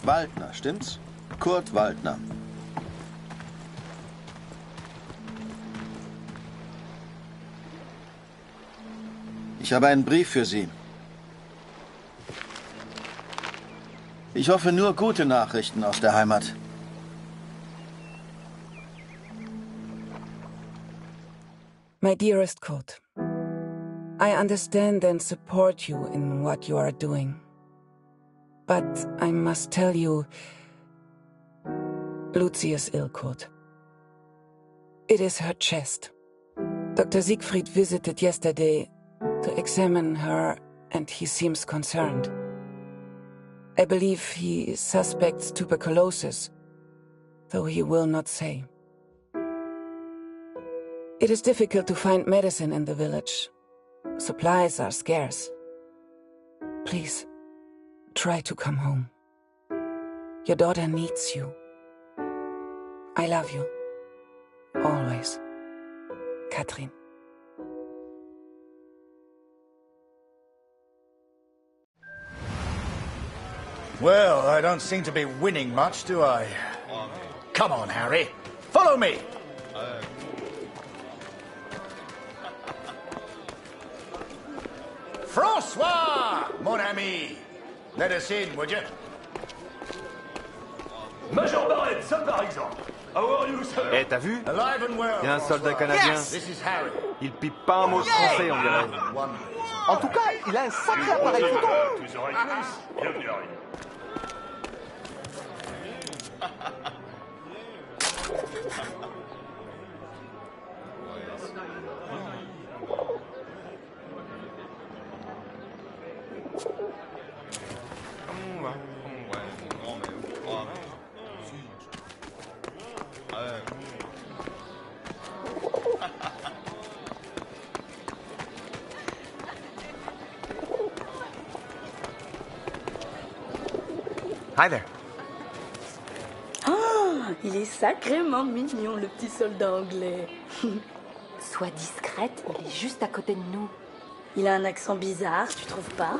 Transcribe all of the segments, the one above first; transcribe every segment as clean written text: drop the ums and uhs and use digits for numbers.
Waldner, stimmt's? Kurt Waldner. Ich habe einen Brief für Sie. Ich hoffe nur gute Nachrichten aus der Heimat. My dearest Kurt, I understand and support you in what you are doing. But I must tell you, Lucy is ill, Kurt. It is her chest. Dr. Siegfried visited yesterday to examine her, and he seems concerned. I believe he suspects tuberculosis, though he will not say. It is difficult to find medicine in the village. Supplies are scarce. Please, try to come home. Your daughter needs you. I love you. Always. Katrin. Well, I don't seem to be winning much, do I? Come on, Harry. Follow me! François, mon ami! Let us in, would you? Major Barrett, ça par exemple. How are you, sir? Eh, t'as vu? Alive and well, Il y a un soldat canadien. Yes! This is Harry. Il pipe pas un mot de français, on dirait. En tout cas, il a un sacré appareil photo. Tous oreilles plus. Bienvenue, Harry. Hi there. Oh, il est sacrément mignon, le petit soldat anglais. Sois discrète, il est juste à côté de nous. Il a un accent bizarre, tu trouves pas?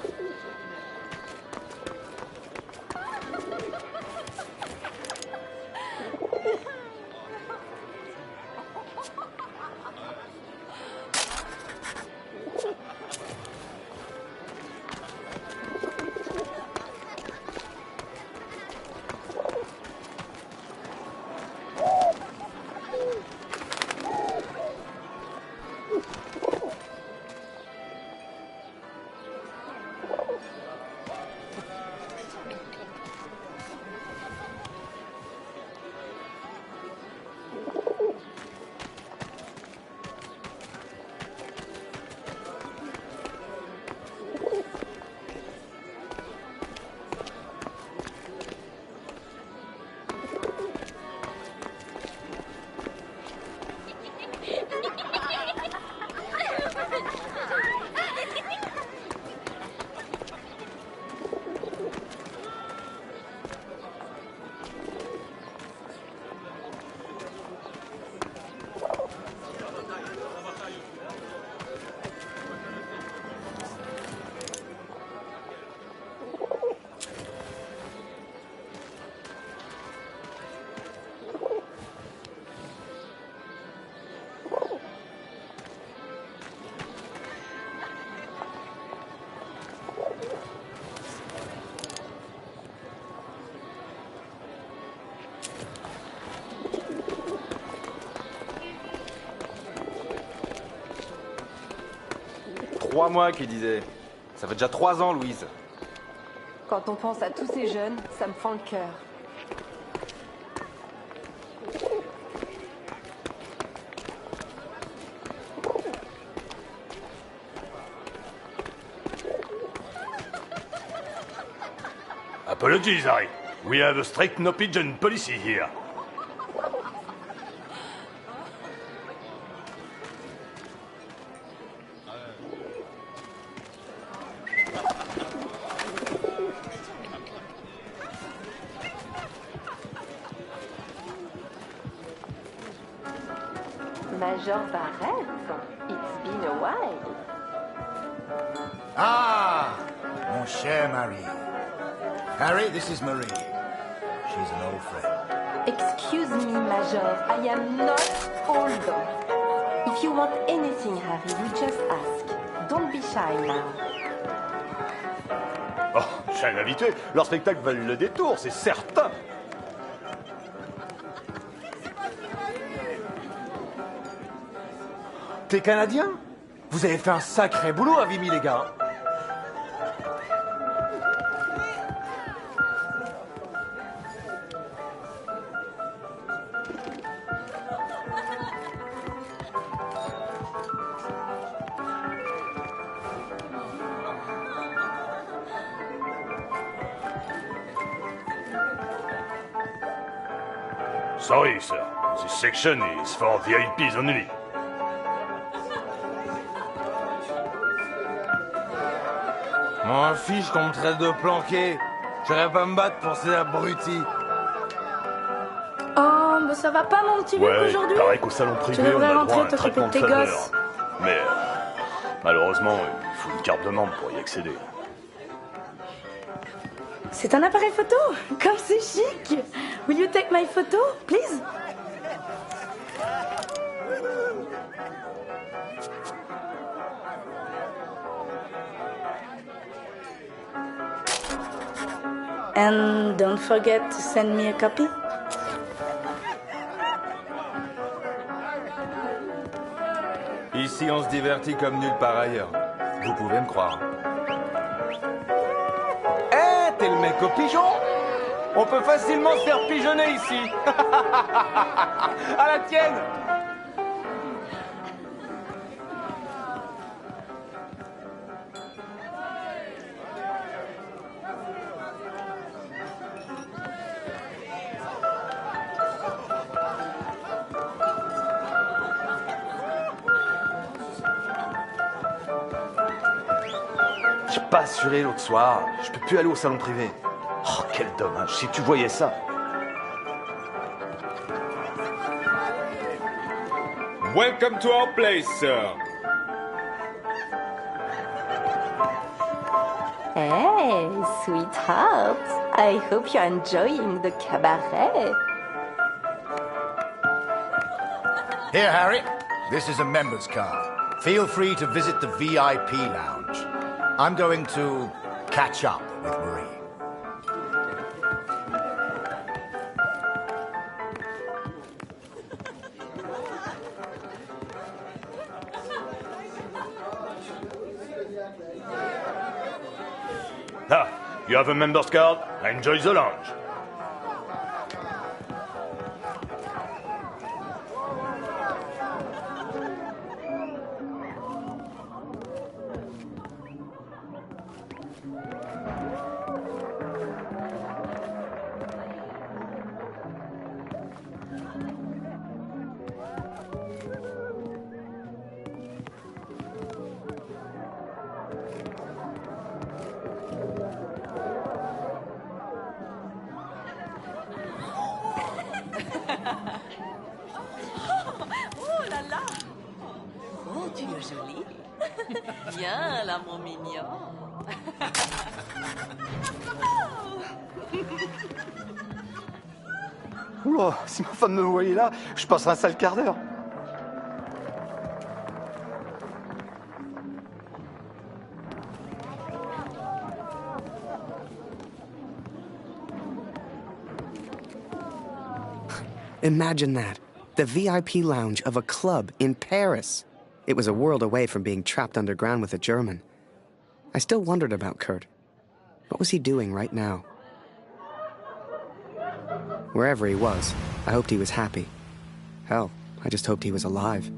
Trois mois qu'il disait. Ça fait déjà 3 ans, Louise. Quand on pense à tous ces jeunes, ça me fend le cœur. Apologies, Harry. We have a strict no pigeon policy here. Major Barrett, it's been a while. Ah, mon cher Marie. Harry, this is Marie. She's an old friend. Excuse me, Major. I am not old. If you want anything, Harry, you just ask. Don't be shy now. Oh, je suis un habitué. Leurs spectacles valent le détour, c'est certain. T'es Canadien? Vous avez fait un sacré boulot à Vimy, les gars. Sorry, sir. This section is for VIPs only. M'en fiche qu'on me traite de planqué. J'aurais pas me battre pour ces abrutis. Oh, mais ça va pas mon petit Luc Ouais, aujourd'hui? pareil qu'au salon privé, Tu on devrais a droit rentrer à un t'occuper traitement de de tes faveur. gosses. Mais malheureusement, il faut une carte de membre pour y accéder. C'est un appareil photo? Comme c'est chic! Will you take my photo, please? And don't forget to send me a copy. Ici, on se divertit comme nulle part ailleurs. Vous pouvez me croire. Eh, t'es le mec au pigeon? On peut facilement se faire pigeonner ici. À la tienne. J'ai pas assuré l'autre soir. Je peux plus aller au salon privé. Oh, quel dommage. Si tu voyais ça. Welcome to our place, sir. Hey, sweetheart. I hope you're enjoying the cabaret. Here, Harry. This is a member's card. Feel free to visit the VIP lounge. I'm going to catch up with Marie. Ah, you have a member's card? Enjoy the lounge. Oh là là! Oh, tu es jolie. Viens là, mon mignon. Oula, si ma femme me voyait là, je passerais un sale quart d'heure. Imagine that. The VIP lounge of a club in Paris. It was a world away from being trapped underground with a German. I still wondered about Kurt. What was he doing right now? Wherever he was, I hoped he was happy. Hell, I just hoped he was alive.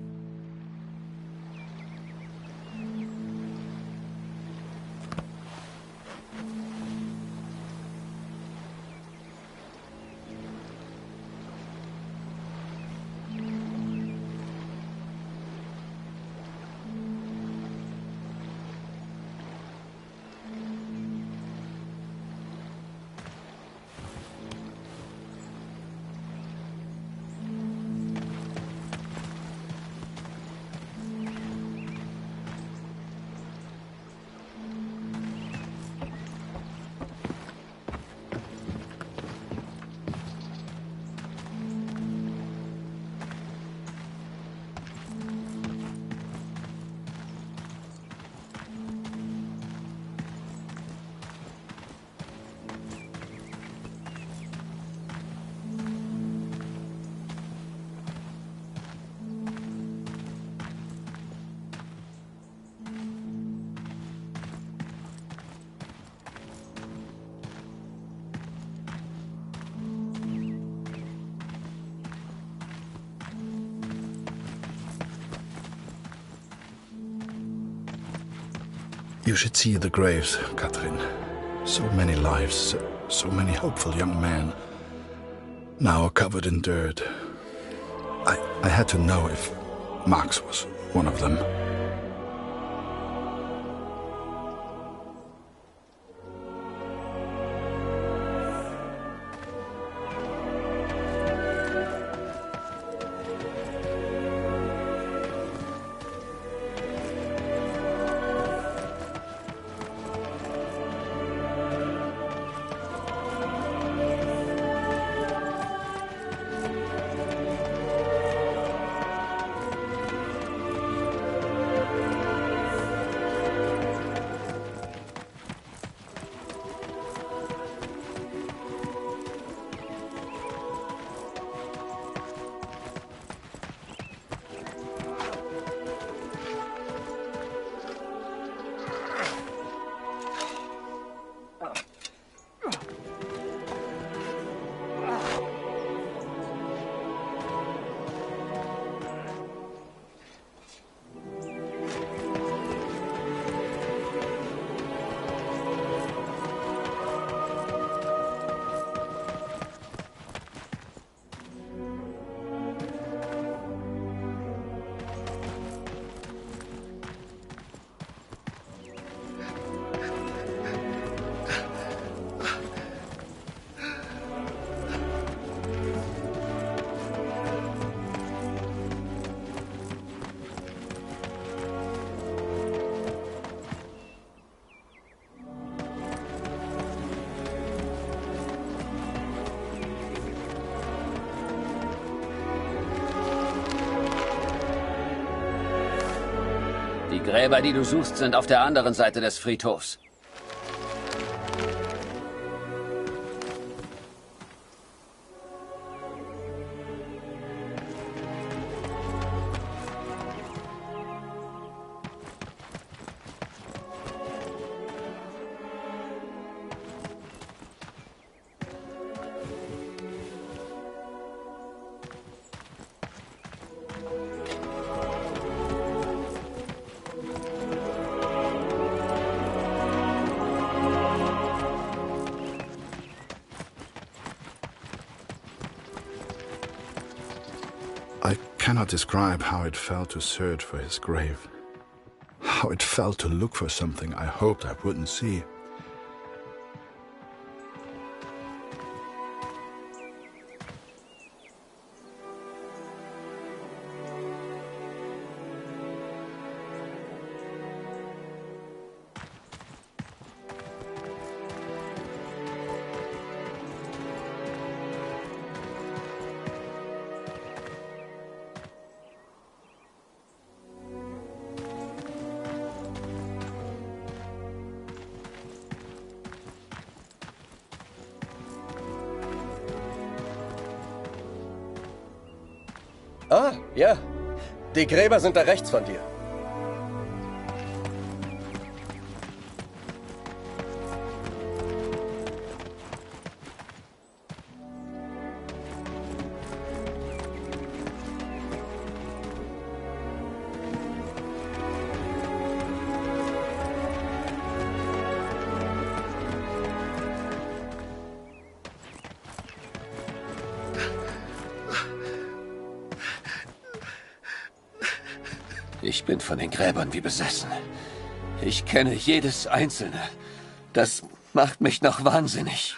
You should see the graves, Catherine. So many lives, so many hopeful young men, now covered in dirt. I had to know if Max was one of them. Die Gräber, die du suchst, sind auf der anderen Seite des Friedhofs. I cannot describe how it felt to search for his grave. How it felt to look for something I hoped I wouldn't see. Ah, ja. Die Gräber sind da rechts von dir. Ich bin von den Gräbern wie besessen. Ich kenne jedes einzelne. Das macht mich noch wahnsinnig.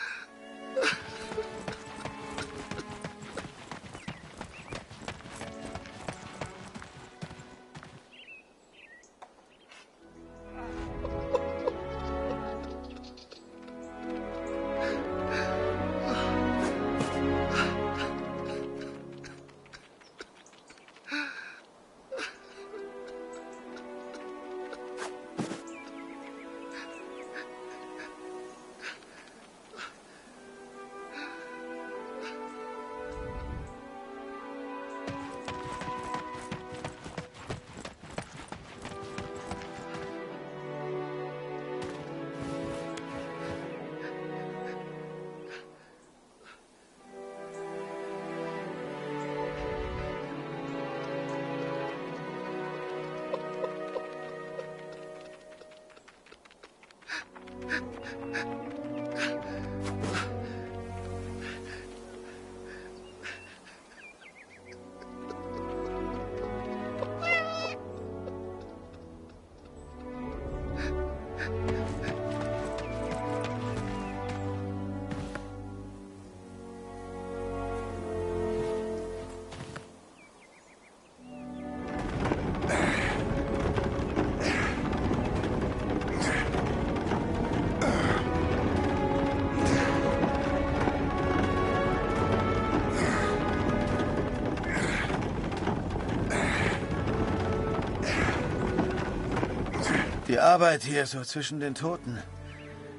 Die Arbeit hier so zwischen den Toten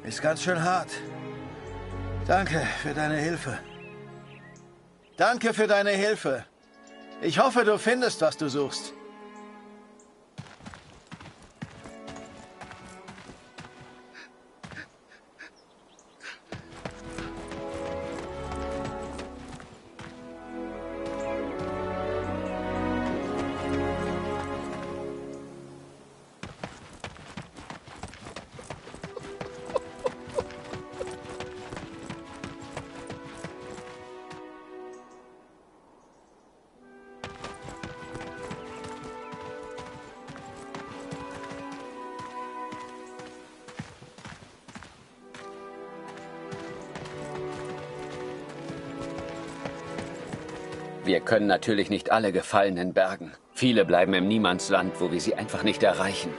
ist ganz schön hart. Danke für deine Hilfe. Danke für deine Hilfe. Ich hoffe, du findest, was du suchst. Wir können natürlich nicht alle Gefallenen bergen. Viele bleiben im Niemandsland, wo wir sie einfach nicht erreichen.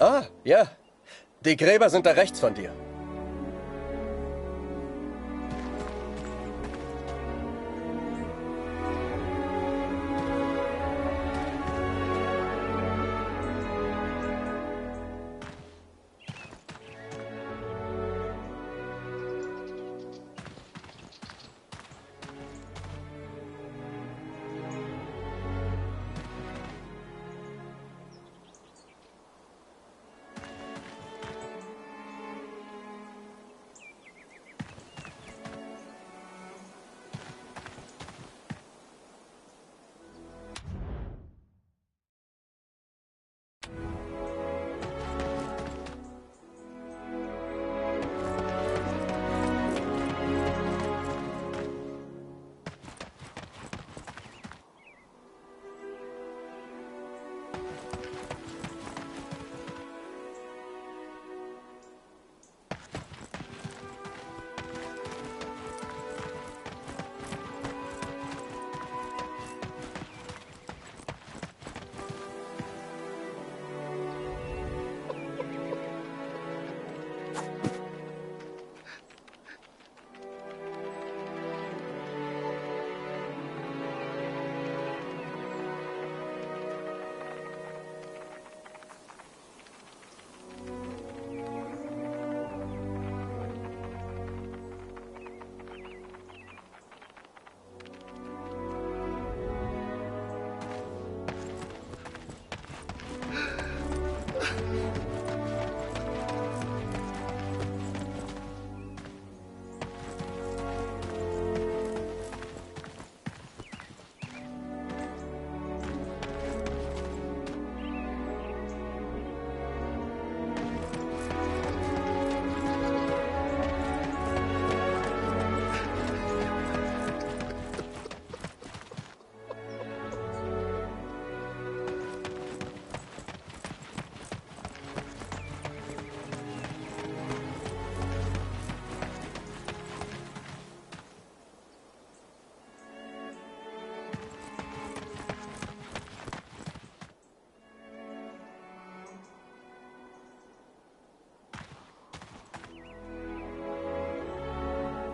Ah, ja. Die Gräber sind da rechts von dir.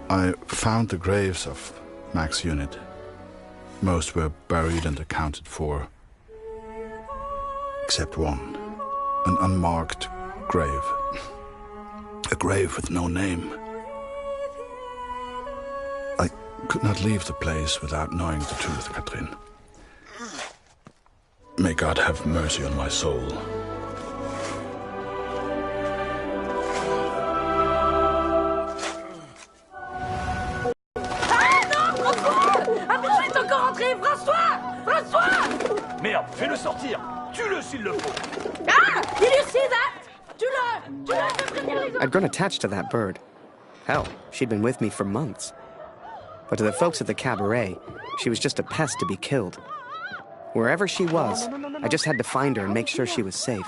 I found the graves of Mac's unit. Most were buried and accounted for, except one, an unmarked grave. A grave with no name. I could not leave the place without knowing the truth, Katrin. May God have mercy on my soul. Ah non, François! Ah mais je vais encore entrer, François! François! Merde, fais-le sortir. Tue-le s'il le faut. Ah! Did you see that? Tu l'as fait prévenir les autres. I'd grown attached to that bird. Hell, she'd been with me for months. But to the folks at the cabaret, she was just a pest to be killed. Wherever she was, I just had to find her and make sure she was safe.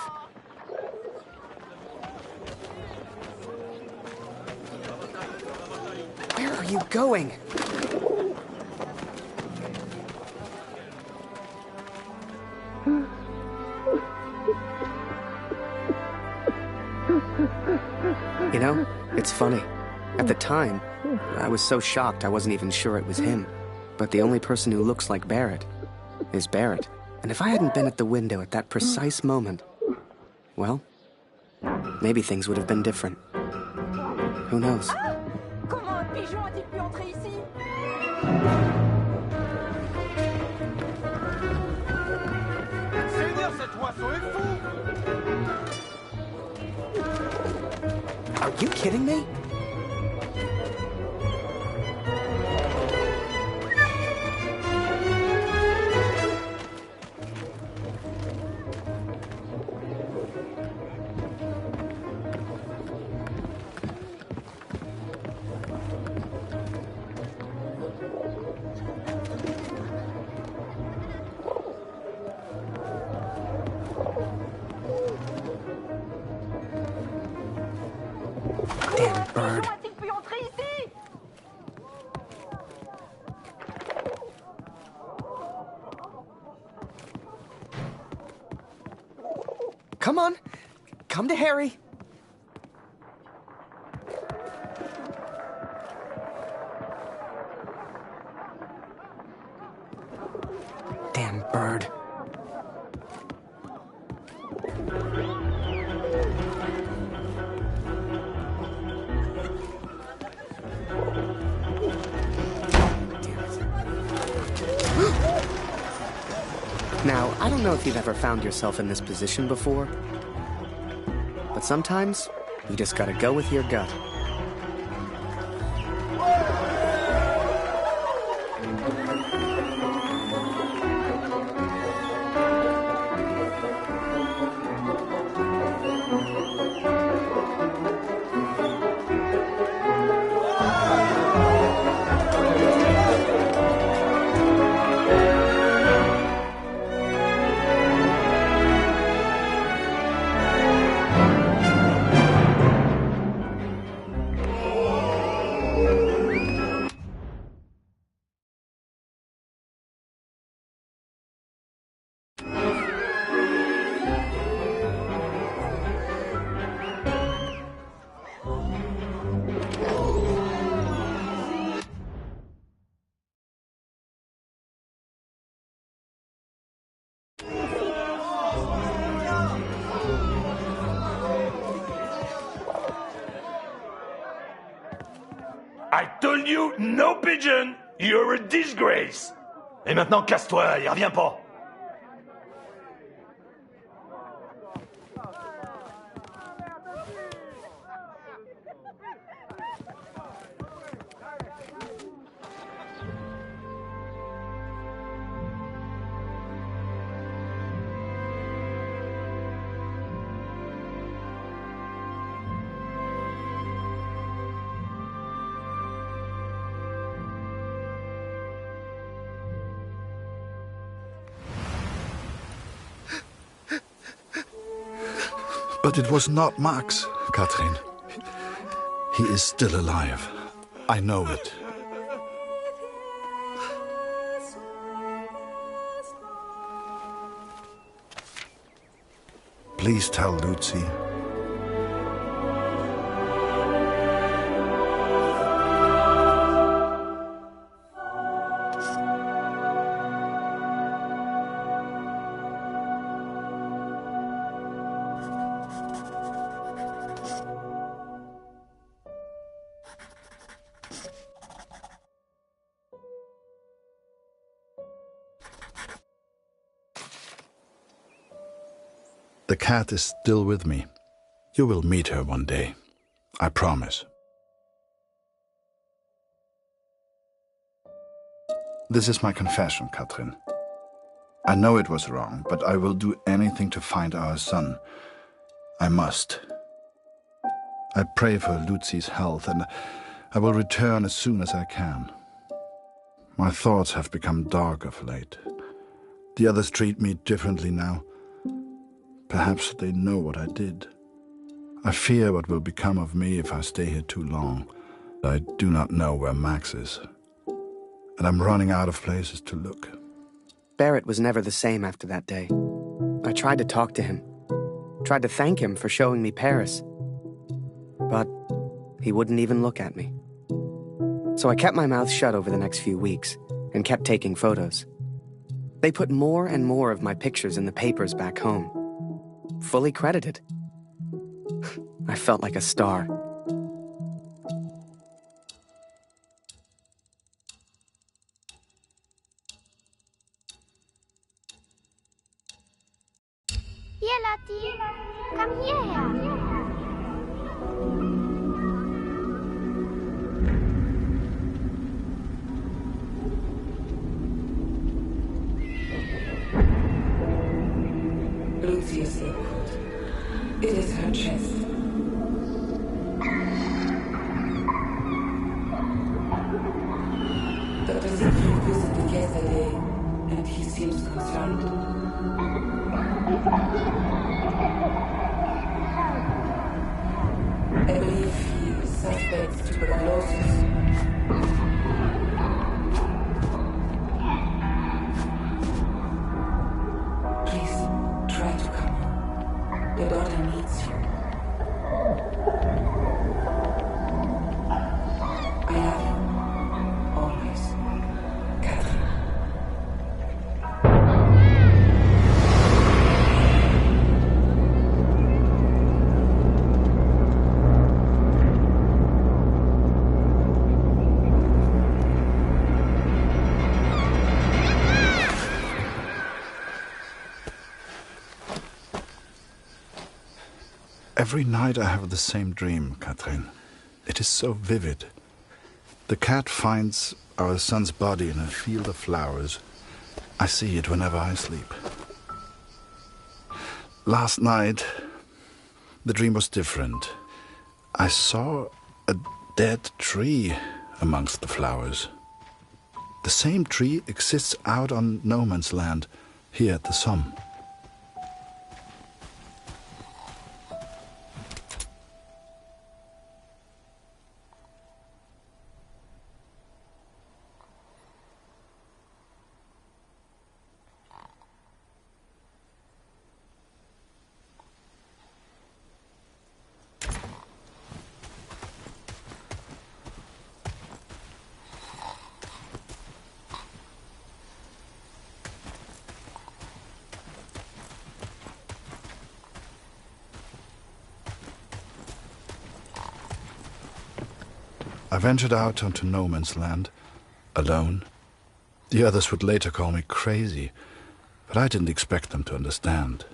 Where are you going? You know, it's funny. At the time, I was so shocked I wasn't even sure it was him. But the only person who looks like Barrett is Barrett. And if I hadn't been at the window at that precise moment, well, maybe things would have been different. Who knows? Comment un pigeon a-t-il pu entrer ici? Seigneur, cet oiseau est fou! Are you kidding me? Damn bird. A-t-il pu entrer ici? Come on, come to Harry. Damn bird. Now, I don't know if you've ever found yourself in this position before, but sometimes you just gotta go with your gut. I told you, no pigeon! You're a disgrace! Et maintenant, casse-toi, et reviens pas! But it was not Max, Katrin. He is still alive. I know it. Please tell Lucy. The cat is still with me. You will meet her one day. I promise. This is my confession, Katrin. I know it was wrong, but I will do anything to find our son. I must. I pray for Lucy's health, and I will return as soon as I can. My thoughts have become dark of late. The others treat me differently now. Perhaps they know what I did. I fear what will become of me if I stay here too long. I do not know where Max is, and I'm running out of places to look. Barrett was never the same after that day. I tried to talk to him, tried to thank him for showing me Paris, but he wouldn't even look at me. So I kept my mouth shut over the next few weeks and kept taking photos. They put more and more of my pictures in the papers back home, fully credited. I felt like a star. Here, Lottie. Come here. Lucy is liquid. It is her chest. Dr. Siegfried visited yesterday, and he seems concerned. I believe he suspects tuberculosis. Please, try to come home. Your daughter needs you. I love you. Always. Katrin. Every night I have the same dream, Katrin. It is so vivid. The cat finds our son's body in a field of flowers. I see it whenever I sleep. Last night, the dream was different. I saw a dead tree amongst the flowers. The same tree exists out on no man's land, here at the Somme. I ventured out onto no man's land, alone. The others would later call me crazy, but I didn't expect them to understand.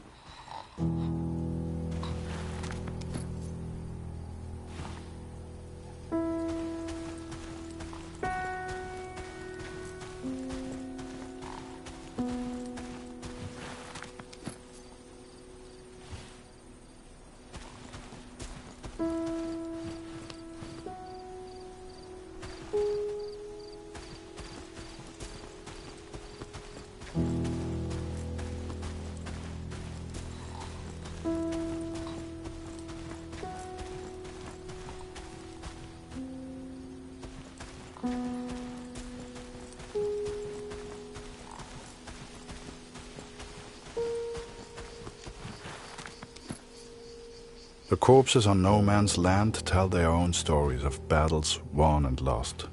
The corpses on no man's land tell their own stories of battles won and lost.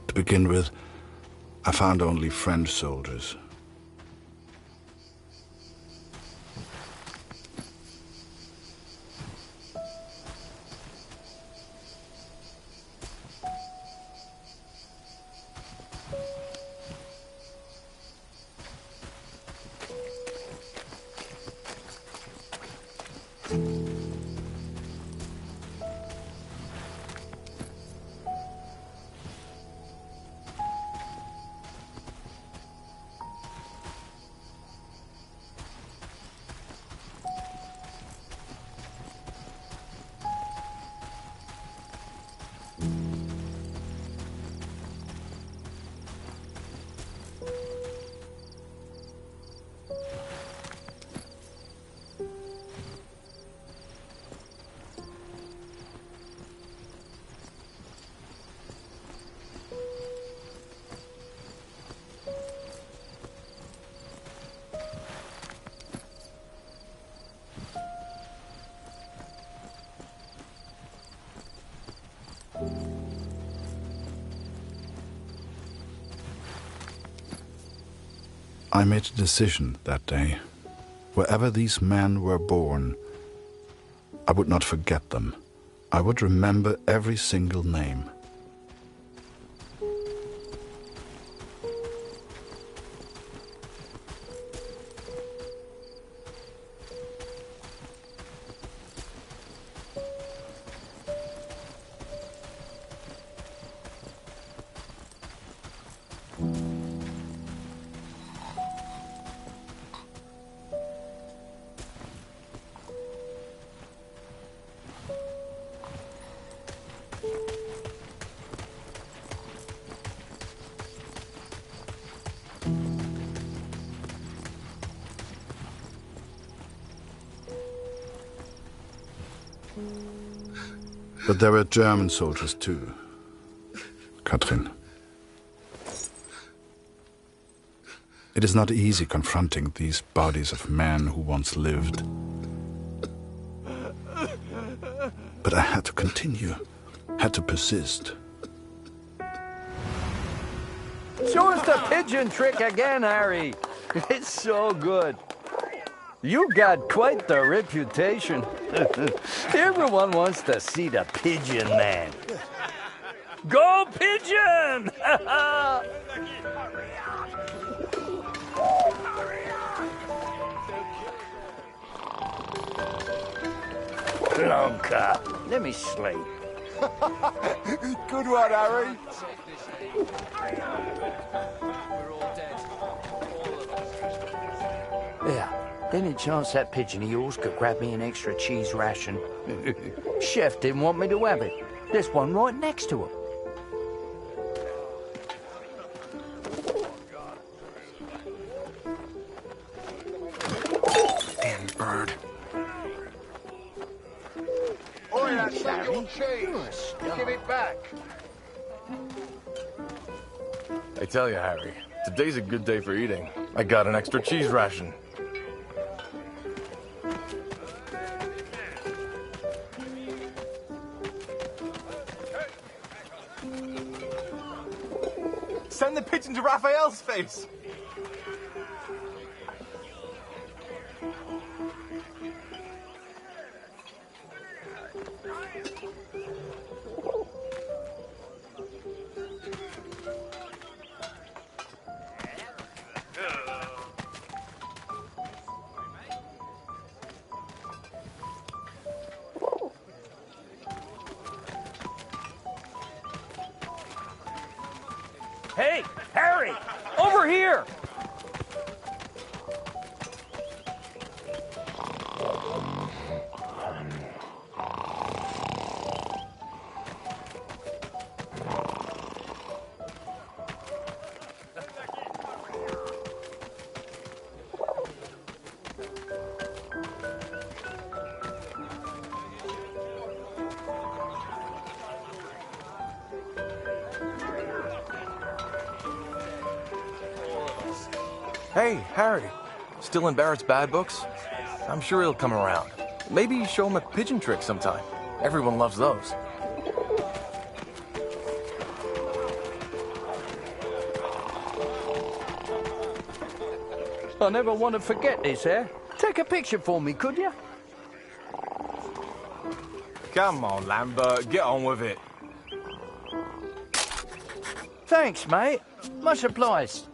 To begin with, I found only French soldiers. I made a decision that day. Wherever these men were born, I would not forget them. I would remember every single name. But there were German soldiers too, Katrin. It is not easy confronting these bodies of men who once lived. But I had to continue, had to persist. Show us the pigeon trick again, Harry. It's so good. You got quite the reputation. Everyone wants to see the pigeon man. Go pigeon! Blanca, let me sleep. Good one, Harry. Yeah. Any chance that pigeon of yours could grab me an extra cheese ration? Chef didn't want me to have it. There's one right next to him. Damn bird. Oi, that's not your cheese. Give it back. I tell you, Harry, today's a good day for eating. I got an extra cheese ration. Send the pigeon to Raphael's face. Hey, Harry! Over here! Hey, Harry. Still in Barrett's bad books? I'm sure he'll come around. Maybe show him a pigeon trick sometime. Everyone loves those. I never want to forget this, eh? Take a picture for me, could you? Come on, Lambert. Get on with it. Thanks, mate. Much obliged.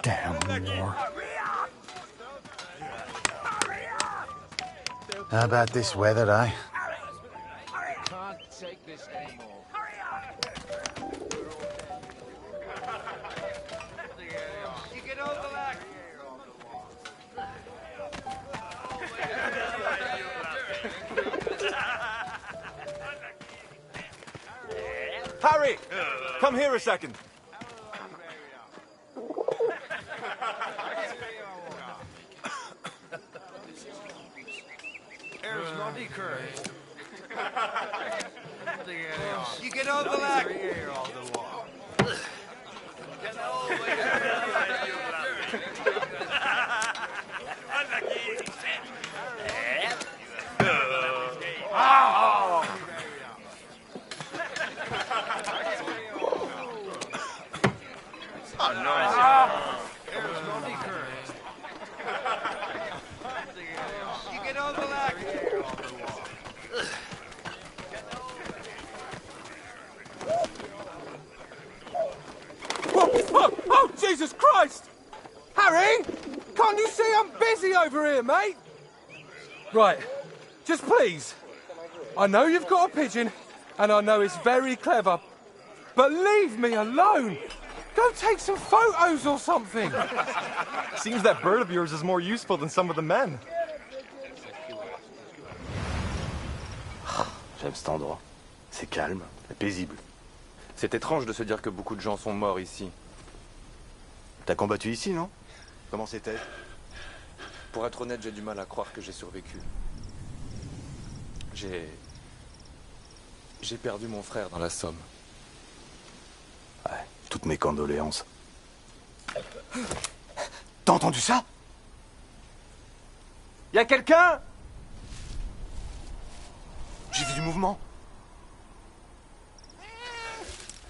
Damn war. How about this weather, eh? Can't take this anymore. You get over that. come here a second. There's no decrease. You get over that. Oh, Jesus Christ! Harry! Can't you see I'm busy over here, mate? Right. Just please. I know you've got a pigeon, and I know it's very clever, but leave me alone! Go take some photos or something! Seems that bird of yours is more useful than some of the men. J'aime cet endroit. C'est calme et paisible. C'est étrange de se dire que beaucoup de gens sont morts ici. T'as combattu ici, non? Comment c'était? Pour être honnête, j'ai du mal à croire que j'ai survécu. J'ai perdu mon frère dans la Somme. Ouais, toutes mes condoléances. T'as entendu ça? Y'a quelqu'un? J'ai vu du mouvement.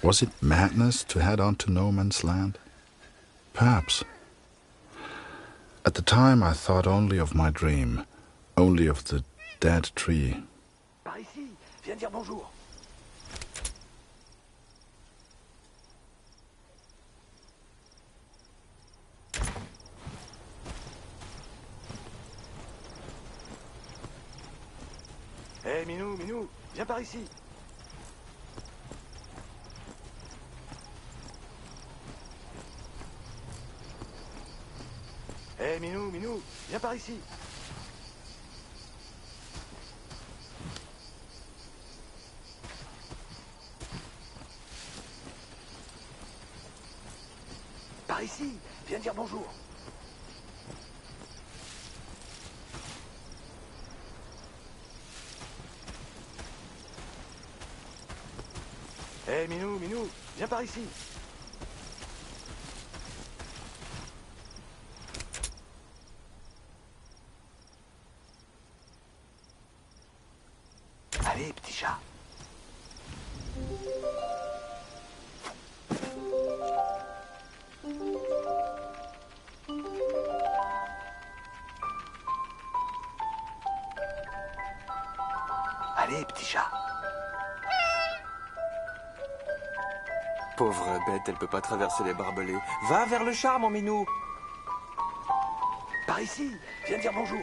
Was it madness to head on to no man's land? Perhaps. At the time I thought only of my dream, only of the dead tree. Par ici, viens dire bonjour. Hé, Minou, viens par ici. Hé, Minou, viens par ici. Par ici, viens dire bonjour. Hé, Minou, viens par ici. Allez, petit chat. Allez, petit chat. Pauvre bête, elle peut pas traverser les barbelés. Va vers le char, mon minou. Par ici, viens dire bonjour.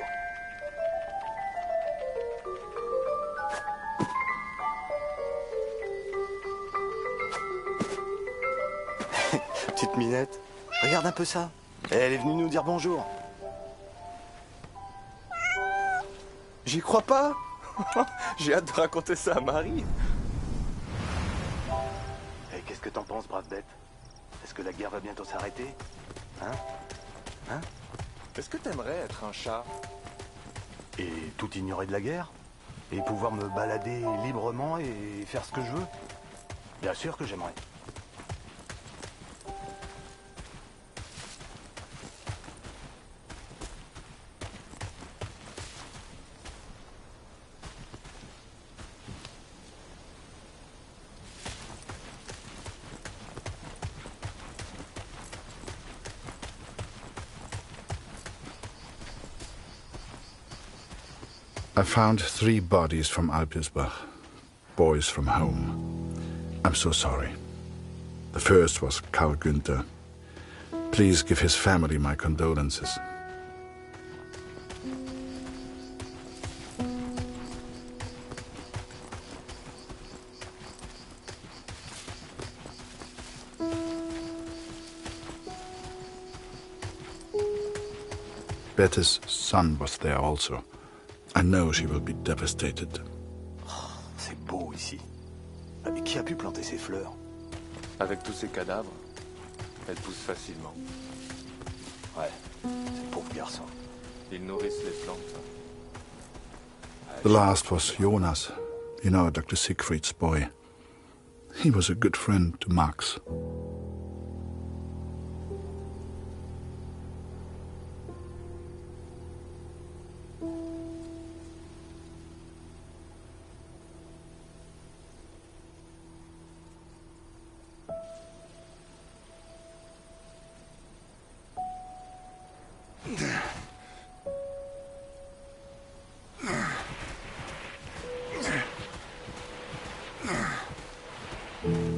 Petite minette, regarde un peu ça. Elle est venue nous dire bonjour. J'y crois pas. J'ai hâte de raconter ça à Marie. Et qu'est-ce que t'en penses, brave bête? Est-ce que la guerre va bientôt s'arrêter? Hein? Est-ce que t'aimerais être un chat? Et tout ignorer de la guerre? Et pouvoir me balader librement et faire ce que je veux? Bien sûr que j'aimerais. I found 3 bodies from Alpirsbach, boys from home. I'm so sorry. The first was Karl Günther. Please give his family my condolences. Bette's son was there also. I know she will be devastated. Oh, c'est beau ici. Et qui a pu planter ces fleurs? Avec tous ces cadavres, elles poussent facilement. Ouais, ces pauvres garçons. Ils nourrissent les plantes. The last was Jonas, you know, Dr. Siegfried's boy. He was a good friend to Max.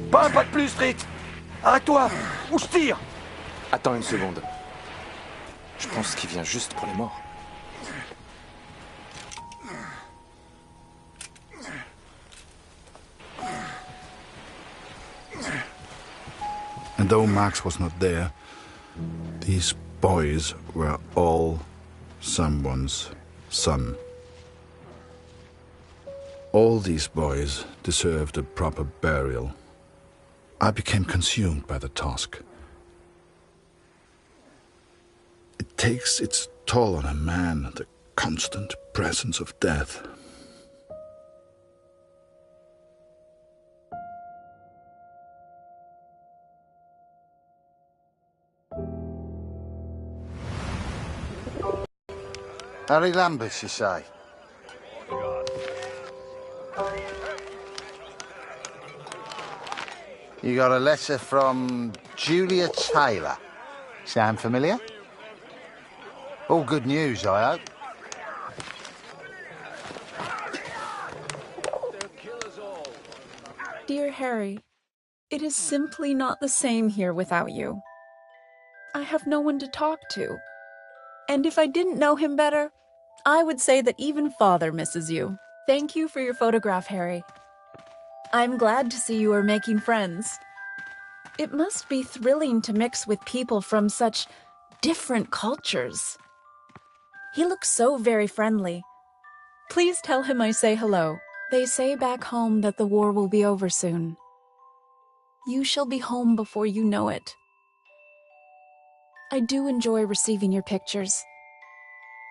Pas un pas de plus, Rick! Arrête-toi! Ou je tire! Attends une seconde. Je pense qu'il vient juste pour les morts. And though Max was not there, these boys were all someone's son. All these boys deserved a proper burial. I became consumed by the task. It takes its toll on a man, the constant presence of death. Harry Lambert, you say? You got a letter from Julia Taylor. Sound familiar? All good news, I hope. Dear Harry, it is simply not the same here without you. I have no one to talk to. And if I didn't know him better, I would say that even Father misses you. Thank you for your photograph, Harry. I'm glad to see you are making friends. It must be thrilling to mix with people from such different cultures. He looks so very friendly. Please tell him I say hello. They say back home that the war will be over soon. You shall be home before you know it. I do enjoy receiving your pictures.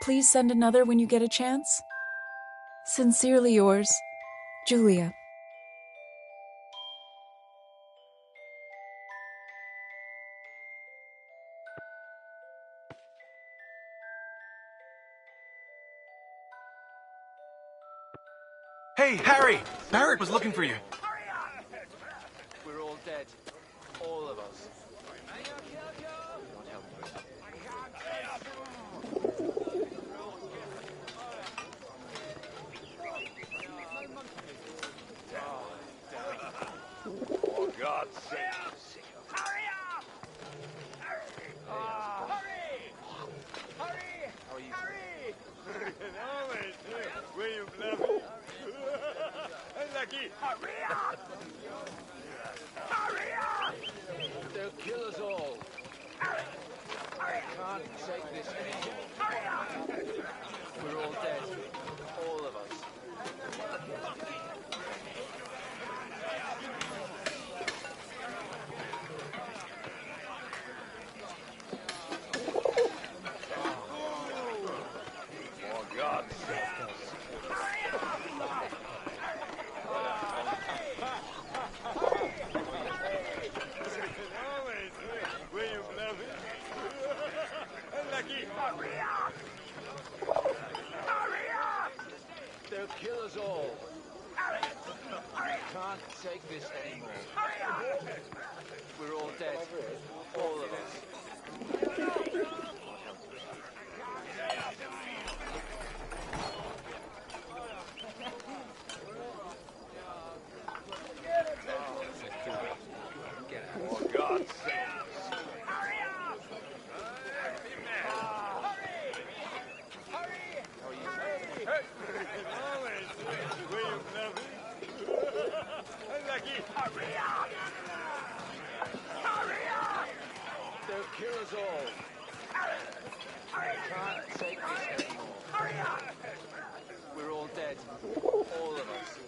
Please send another when you get a chance. Sincerely yours, Julia. Hey, Harry! Barrett was looking for you. We're all dead. All of us. For God's sake. Hurry up! Will you bluff? Lucky. Hurry up! Hurry up! They'll kill us all. I can't take this anymore. Hurry up! We're all dead. All of us. For God's sake. Hurry up! Hurry up! They'll kill us all. I can't take this anymore. Hurry up! We're all dead. All of us. For God's sake. Hurry up! Hurry up! Hurry up! They'll kill us all. I can't take this anymore. Hurry up! We're all dead. All of us.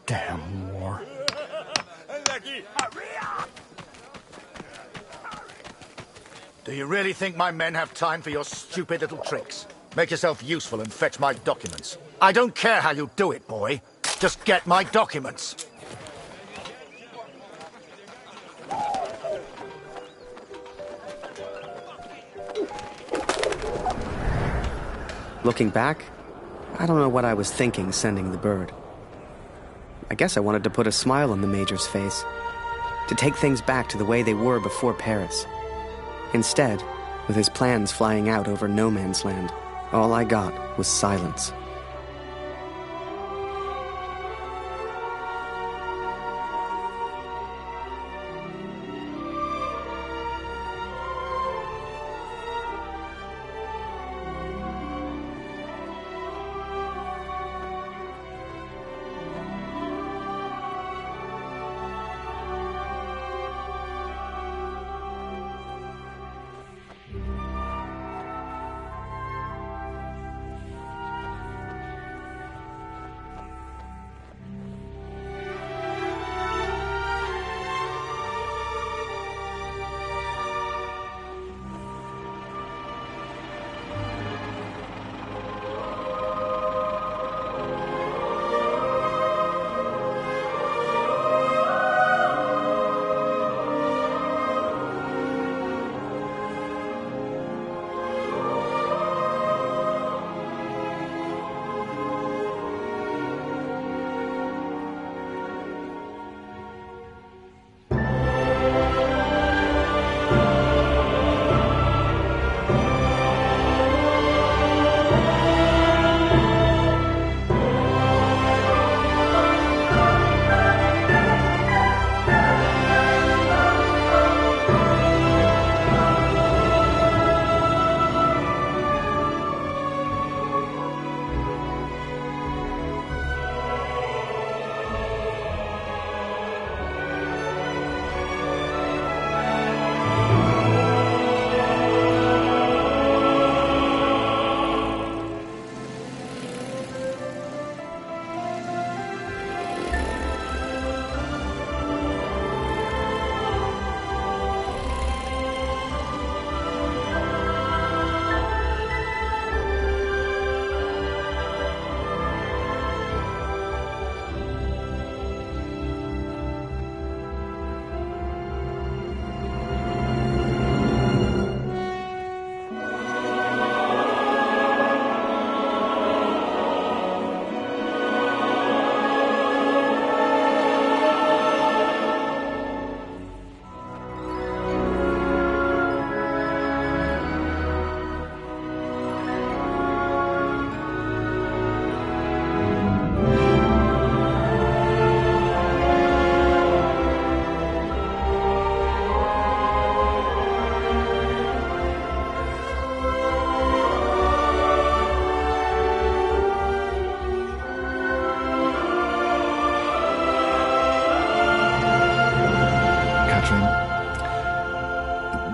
Damn war. Do you really think my men have time for your stupid little tricks? Make yourself useful and fetch my documents. I don't care how you do it, boy. Just get my documents. Looking back, I don't know what I was thinking sending the bird. I guess I wanted to put a smile on the Major's face, to take things back to the way they were before Paris. Instead, with his plans flying out over no man's land, all I got was silence.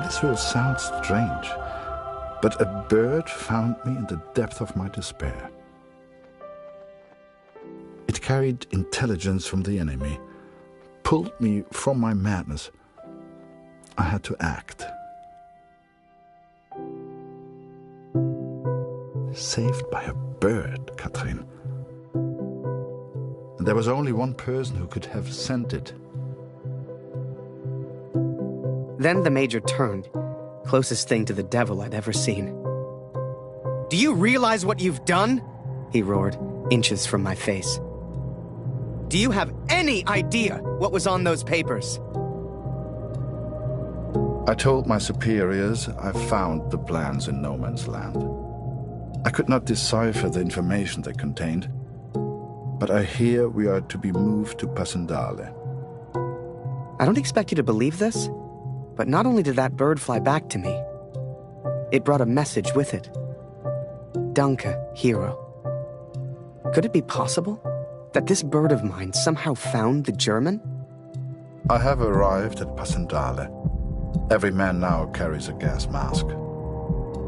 This will sound strange, but a bird found me in the depth of my despair. It carried intelligence from the enemy, pulled me from my madness. I had to act. Saved by a bird, Catherine. And there was only one person who could have sent it. Then the Major turned, closest thing to the devil I'd ever seen. "Do you realize what you've done?" he roared, inches from my face. "Do you have any idea what was on those papers?" I told my superiors I found the plans in no man's land. I could not decipher the information they contained, but I hear we are to be moved to Passendale. I don't expect you to believe this, but not only did that bird fly back to me, it brought a message with it. Danke, hero. Could it be possible that this bird of mine somehow found the German? I have arrived at Passendale. Every man now carries a gas mask.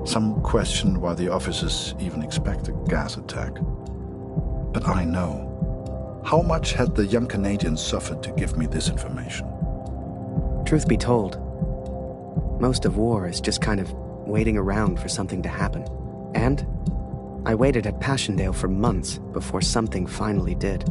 Some question why the officers even expect a gas attack. But I know. How much had the young Canadian suffered to give me this information? Truth be told, most of war is just kind of waiting around for something to happen. And I waited at Passchendaele for months before something finally did.